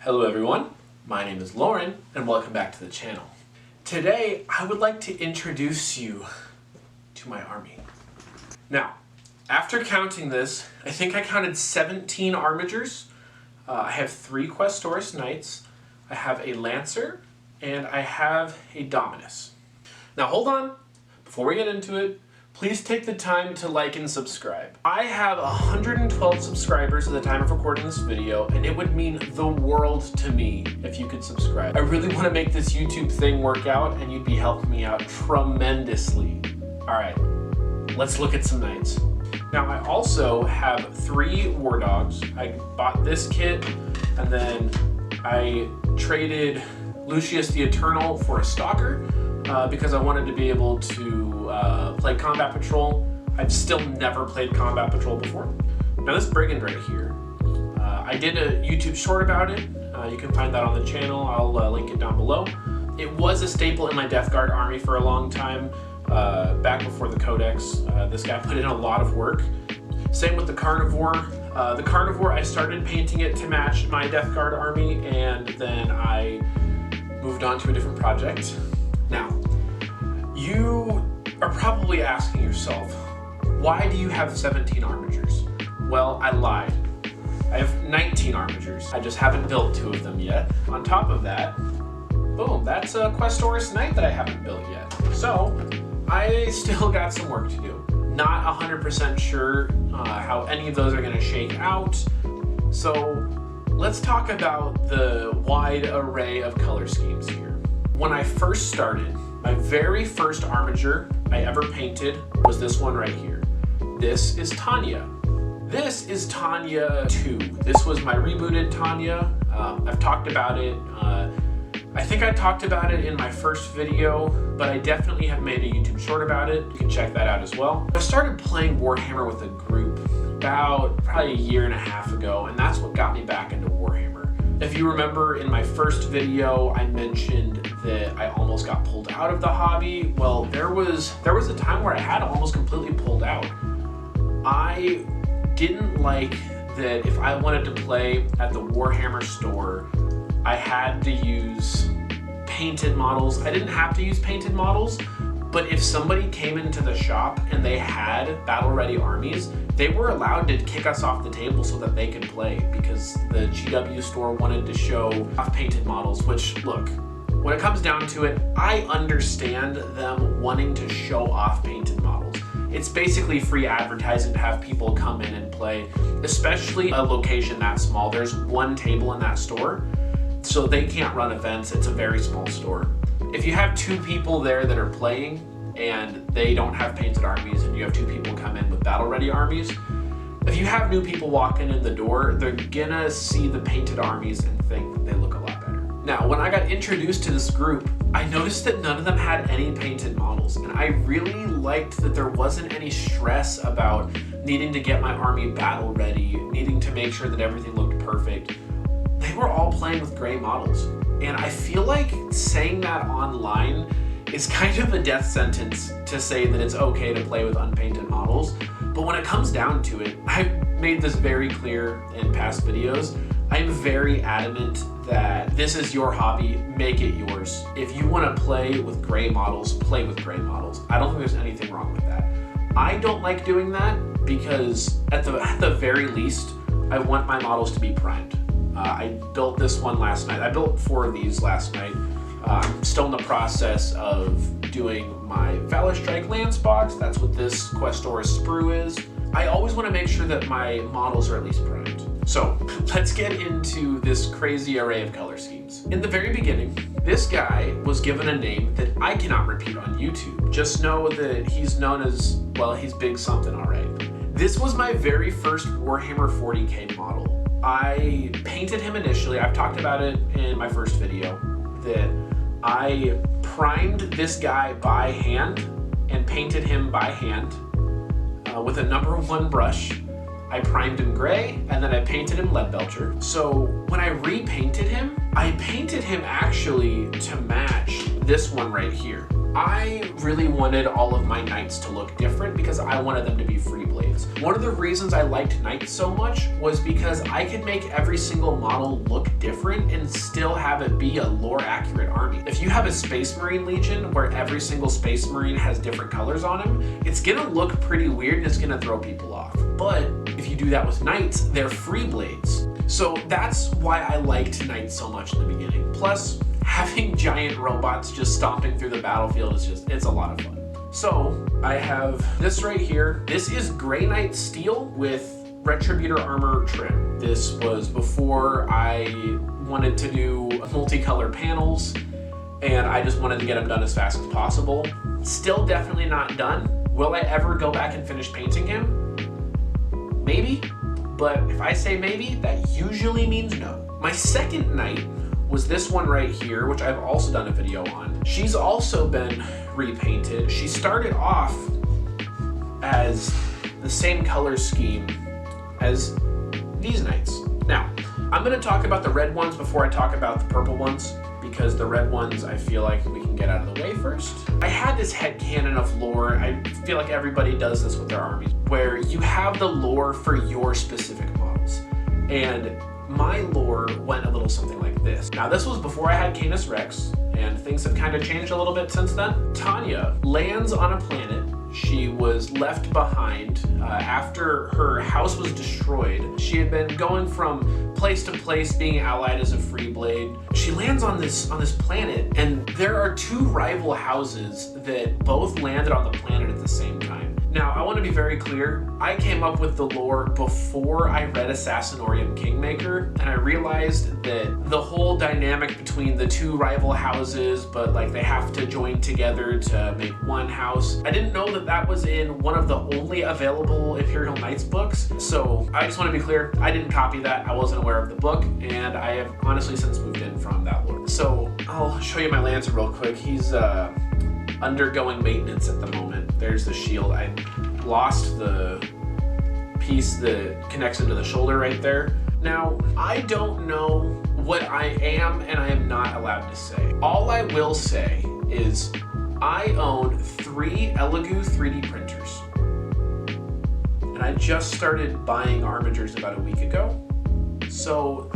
Hello everyone, my name is Lauren and welcome back to the channel. Today I would like to introduce you to my army. Now, after counting this, I think I counted 17 armigers. I have 3 Questoris Knights, I have a Lancer, and I have a Dominus. Now hold on, before we get into it, please take the time to like and subscribe. I have 112 subscribers at the time of recording this video, and it would mean the world to me if you could subscribe. I really want to make this YouTube thing work out, and you'd be helping me out tremendously. Alright, let's look at some knights. Now I also have 3 war dogs. I bought this kit, and then I traded Lucius the Eternal for a Stalker, because I wanted to be able to play Combat Patrol. I've still never played Combat Patrol before. Now this Brigand right here, I did a YouTube short about it. You can find that on the channel. I'll link it down below. It was a staple in my Death Guard army for a long time, back before the Codex. This guy put in a lot of work. Same with the Carnivore. The Carnivore, I started painting it to match my Death Guard army, and then I moved on to a different project. Now, you are probably asking yourself, why do you have 17 armigers? Well, I lied. I have 19 armigers. I just haven't built 2 of them yet. On top of that, boom, that's a Questoris Knight that I haven't built yet. So, I still got some work to do. Not 100% sure how any of those are gonna shake out. So, let's talk about the wide array of color schemes here. When I first started, my very first armiger I ever painted was this one right here. This is Tanya. This is Tanya 2. This was my rebooted Tanya. I've talked about it. I think I talked about it in my first video, but I definitely have made a YouTube short about it. You can check that out as well. I started playing Warhammer with a group about probably a year and a half ago, and that's what got me back into Warhammer. If you remember in my first video, I mentioned that I almost got pulled out of the hobby. Well, there was a time where I had almost completely pulled out. I didn't like that if I wanted to play at the Warhammer store, I had to use painted models. I didn't have to use painted models, but if somebody came into the shop and they had battle-ready armies, they were allowed to kick us off the table so that they could play, because the GW store wanted to show off painted models, which, look, when it comes down to it, I understand them wanting to show off painted models. It's basically free advertising to have people come in and play, especially a location that small. There's 1 table in that store, so they can't run events. It's a very small store. If you have 2 people there that are playing and they don't have painted armies, and you have 2 people come in with battle-ready armies, if you have new people walking in the door, they're gonna see the painted armies and think that they look a lot better. Now, when I got introduced to this group, I noticed that none of them had any painted models, and I really liked that there wasn't any stress about needing to get my army battle-ready, needing to make sure that everything looked perfect. They were all playing with gray models, and I feel like saying that online is kind of a death sentence to say that it's okay to play with unpainted models. But when it comes down to it, I've made this very clear in past videos. I'm very adamant that this is your hobby, make it yours. If you want to play with gray models, play with gray models. I don't think there's anything wrong with that. I don't like doing that because at the very least, I want my models to be primed. I built this one last night. I built 4 of these last night. I'm still in the process of doing my Valor Strike Lance box. That's what this Questoris sprue is. I always want to make sure that my models are at least primed. So let's get into this crazy array of color schemes. In the very beginning, this guy was given a name that I cannot repeat on YouTube. Just know that he's known as, well, he's Big Something, all right. This was my very first Warhammer 40k model. I painted him initially. I've talked about it in my first video, that I primed this guy by hand and painted him by hand with a number 1 brush. I primed him gray, and then I painted him lead belcher. So when I repainted him, I painted him actually to match this one right here. I really wanted all of my knights to look different because I wanted them to be free blades. One of the reasons I liked knights so much was because I could make every single model look different and still have it be a lore accurate army. If you have a Space Marine Legion where every single Space Marine has different colors on him, it's gonna look pretty weird and it's gonna throw people off. But if you do that with knights, they're free blades. So that's why I liked knights so much in the beginning. Plus, having giant robots just stomping through the battlefield it's a lot of fun. So I have this right here. This is Grey Knight Steel with Retributor Armor trim. This was before I wanted to do multicolor panels, and I just wanted to get them done as fast as possible. Still definitely not done. Will I ever go back and finish painting him? Maybe, but if I say maybe, that usually means no. My second knight was this one right here, which I've also done a video on. She's also been repainted. She started off as the same color scheme as these knights. Now, I'm gonna talk about the red ones before I talk about the purple ones, because the red ones I feel like we can get out of the way first. I had this headcanon of lore. I feel like everybody does this with their armies, where you have the lore for your specific models. And my lore went a little something like this. Now, this was before I had Canis Rex, and things have kind of changed a little bit since then. Tanya lands on a planet. She was left behind after her house was destroyed. She had been going from place to place being allied as a free blade. She lands on this planet, and there are two rival houses that both landed on the planet at the same time. Now, I want to be very clear. I came up with the lore before I read Assassinorium Kingmaker, and I realized that the whole dynamic between the two rival houses, but like they have to join together to make one house. I didn't know that that was in one of the only available Imperial Knights books. So I just want to be clear, I didn't copy that. I wasn't aware of the book, and I have honestly since moved in from that lore. So I'll show you my Lancer real quick. He's undergoing maintenance at the moment. There's the shield. I lost the piece that connects into the shoulder right there. Now, I don't know what I am and I am not allowed to say. All I will say is I own 3 Elegoo 3D printers. And I just started buying armigers about a week ago. So,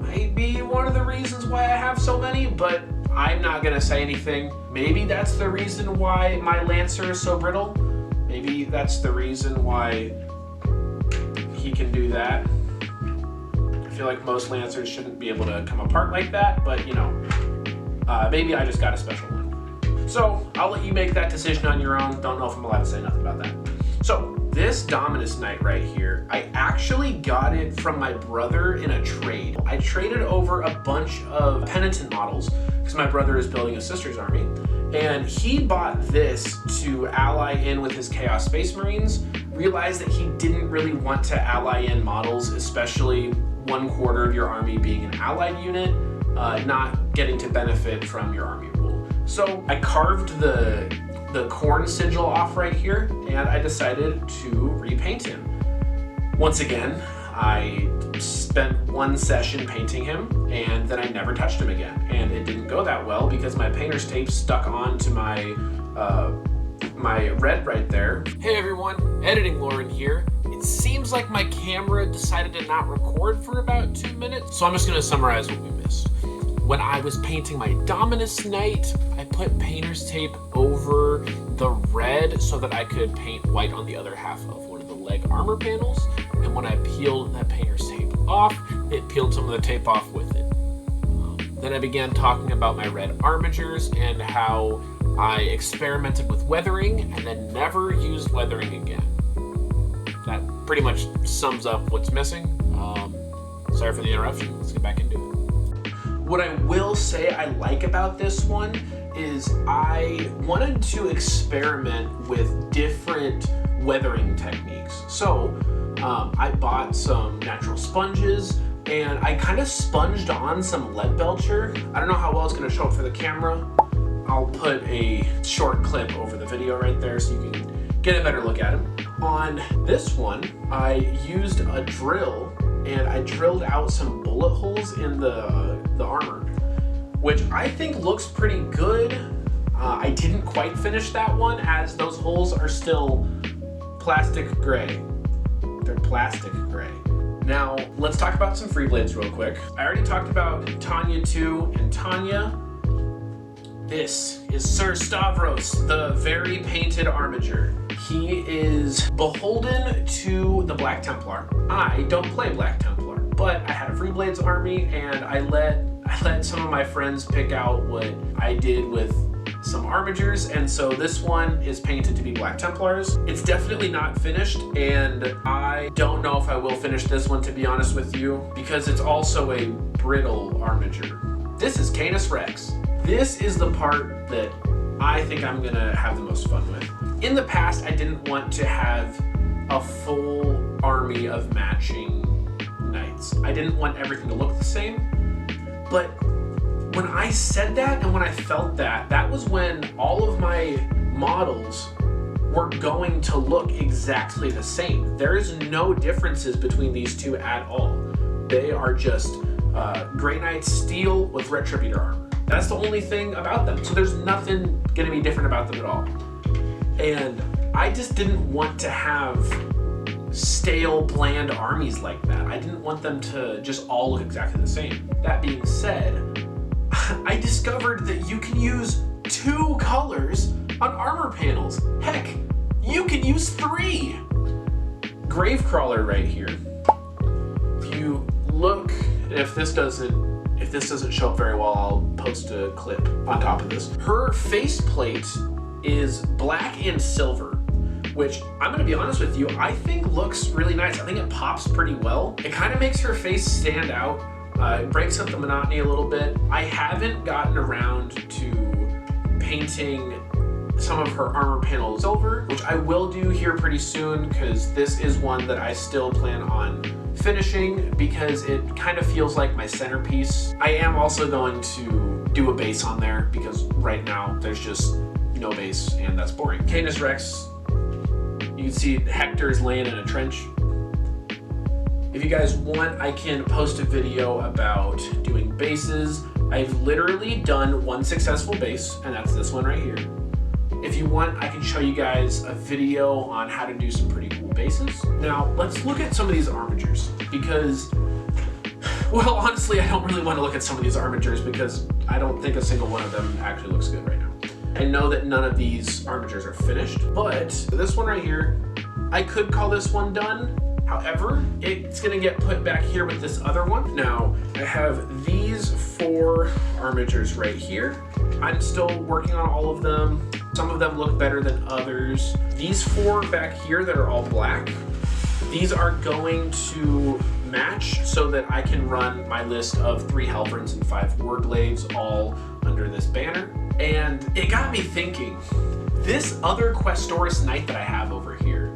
might be one of the reasons why I have so many, but I'm not gonna say anything. Maybe that's the reason why my Lancer is so brittle. Maybe that's the reason why he can do that. I feel like most Lancers shouldn't be able to come apart like that, but you know, maybe I just got a special one. So I'll let you make that decision on your own. Don't know if I'm allowed to say nothing about that. So this Dominus Knight right here, I actually got it from my brother in a trade. I traded over a bunch of Penitent models because my brother is building a sister's army. And he bought this to ally in with his Chaos Space Marines, realized that he didn't really want to ally in models, especially 1/4 of your army being an allied unit, not getting to benefit from your army rule. So I carved the corn sigil off right here, and I decided to repaint him. Once again, I spent 1 session painting him, and then I never touched him again. And it didn't go that well because my painter's tape stuck onto my red right there. Hey everyone, Editing Lauren here. It seems like my camera decided to not record for about 2 minutes, so I'm just gonna summarize what we missed. When I was painting my Dominus Knight, I put painter's tape over the red so that I could paint white on the other half of one of the leg armor panels. And when I peeled that painter's tape off, it peeled some of the tape off with it. Then I began talking about my red armigers and how I experimented with weathering and then never used weathering again. That pretty much sums up what's missing. Sorry for the interruption. Let's get back into it. What I will say I like about this one is I wanted to experiment with different weathering techniques. So I bought some natural sponges and I kind of sponged on some lead belcher. I don't know how well it's going to show up for the camera. I'll put a short clip over the video right there so you can get a better look at him. On this one, I used a drill and I drilled out some bullet holes in the armor, which I think looks pretty good. I didn't quite finish that one as those holes are still plastic gray. They're plastic gray. Now, let's talk about some free blades real quick. I already talked about Tanya 2 and Tanya. This is Sir Stavros, the very painted armiger. He is beholden to the Black Templar. I don't play Black Templar, but I had a free blades army and I let some of my friends pick out what I did with some armigers, and so this one is painted to be Black Templars. It's definitely not finished, and I don't know if I will finish this one, to be honest with you, because it's also a brittle armiger. This is Canis Rex. This is the part that I think I'm gonna have the most fun with. In the past, I didn't want to have a full army of matching knights. I didn't want everything to look the same, but when I said that and when I felt that, that was when all of my models were going to look exactly the same. There is no differences between these two at all. They are just Grey Knight steel with Retributor armor. That's the only thing about them. So there's nothing gonna be different about them at all. And I just didn't want to have stale, bland armies like that. I didn't want them to just all look exactly the same. That being said, I discovered that you can use 2 colors on armor panels. Heck, you can use 3. Gravecrawler right here. If you look, if this doesn't show up very well, I'll post a clip on top of this. Her faceplate is black and silver, which I'm gonna be honest with you, I think looks really nice. I think it pops pretty well. It kind of makes her face stand out. It breaks up the monotony a little bit. I haven't gotten around to painting some of her armor panels silver, which I will do here pretty soon, because this is one that I still plan on finishing because it kind of feels like my centerpiece. I am also going to do a base on there because right now there's just no base and that's boring. Canis Rex, you can see Hector's laying in a trench. If you guys want, I can post a video about doing bases. I've literally done one successful base, and that's this one right here. If you want, I can show you guys a video on how to do some pretty cool bases. Now, let's look at some of these armigers, because, well, honestly, I don't really want to look at some of these armigers because I don't think a single one of them actually looks good right now. I know that none of these armigers are finished, but this one right here, I could call this one done. However, it's gonna get put back here with this other one. Now, I have these 4 armigers right here. I'm still working on all of them. Some of them look better than others. These 4 back here that are all black, these are going to match so that I can run my list of 3 Halberds and 5 Warglaives all under this banner. And it got me thinking, this other Questoris Knight that I have over here,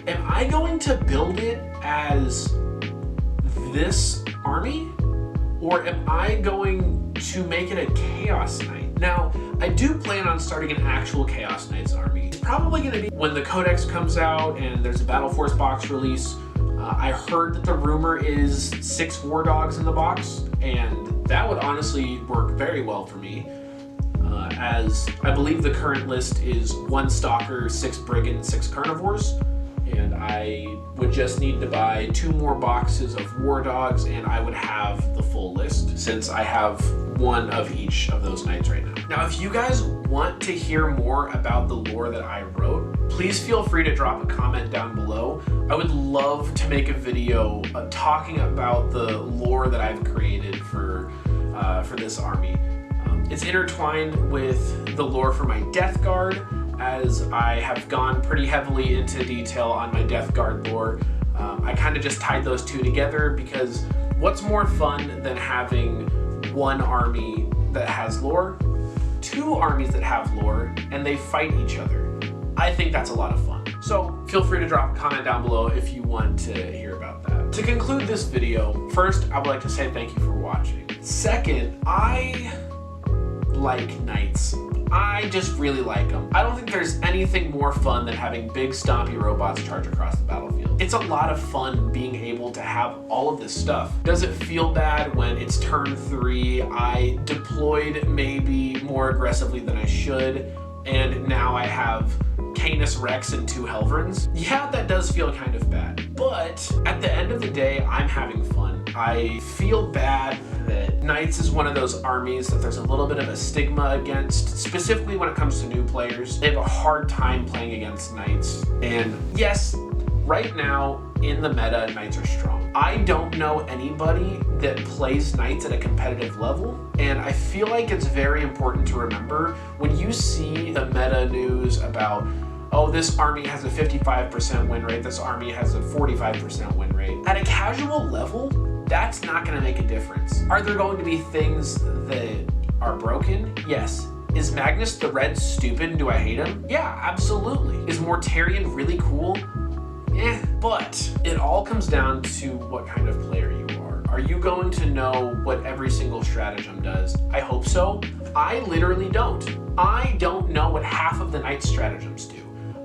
am I going to build it as this army? Or am I going to make it a Chaos Knight? Now, I do plan on starting an actual Chaos Knights army. It's probably gonna be when the Codex comes out and there's a Battle Force box release. I heard that the rumor is 6 War Dogs in the box, and that would honestly work very well for me. As I believe the current list is 1 Stalker, 6 Brigand, 6 Carnivores. And I would just need to buy 2 more boxes of War Dogs and I would have the full list, since I have 1 of each of those knights right now. Now, if you guys want to hear more about the lore that I wrote, please feel free to drop a comment down below. I would love to make a video talking about the lore that I've created for this army. It's intertwined with the lore for my Death Guard, as I have gone pretty heavily into detail on my Death Guard lore. I kind of just tied those 2 together because what's more fun than having 1 army that has lore, 2 armies that have lore, and they fight each other? I think that's a lot of fun. So feel free to drop a comment down below if you want to hear about that. To conclude this video, first, I would like to say thank you for watching. Second, I like knights I just really like them. I don't think there's anything more fun than having big stompy robots charge across the battlefield. It's a lot of fun being able to have all of this stuff. Does it feel bad when it's turn 3, I deployed maybe more aggressively than I should, and now I have Canis Rex and 2 Helverins? Yeah, that does feel kind of bad. But at the end of the day, I'm having fun. I feel bad that Knights is one of those armies that there's a little bit of a stigma against, specifically when it comes to new players. They have a hard time playing against Knights. And yes, right now in the meta, Knights are strong. I don't know anybody that plays Knights at a competitive level, and I feel like it's very important to remember when you see the meta news about, oh, this army has a 55% win rate, this army has a 45% win rate. At a casual level, that's not going to make a difference. Are there going to be things that are broken? Yes. Is Magnus the Red stupid? Do I hate him? Yeah, absolutely. Is Mortarion really cool? But it all comes down to what kind of player you are. Are you going to know what every single stratagem does? I hope so. I literally don't. I don't know what half of the Knight stratagems do.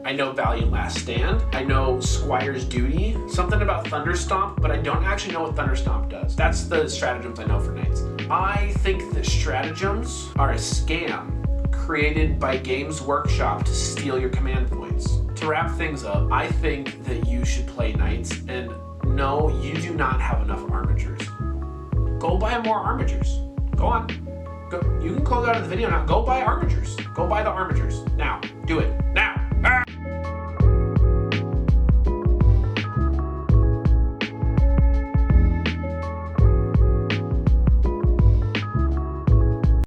I know Valiant Last Stand, I know Squire's Duty, something about Thunderstomp, but I don't actually know what Thunderstomp does. That's the stratagems I know for Knights. I think that stratagems are a scam created by Games Workshop to steal your command points. To wrap things up, I think that you should play Knights, and no, you do not have enough armatures. Go buy more armatures. Go on. Go. You can close out of the video now. Go buy armatures. Go buy the armatures. Now, do it.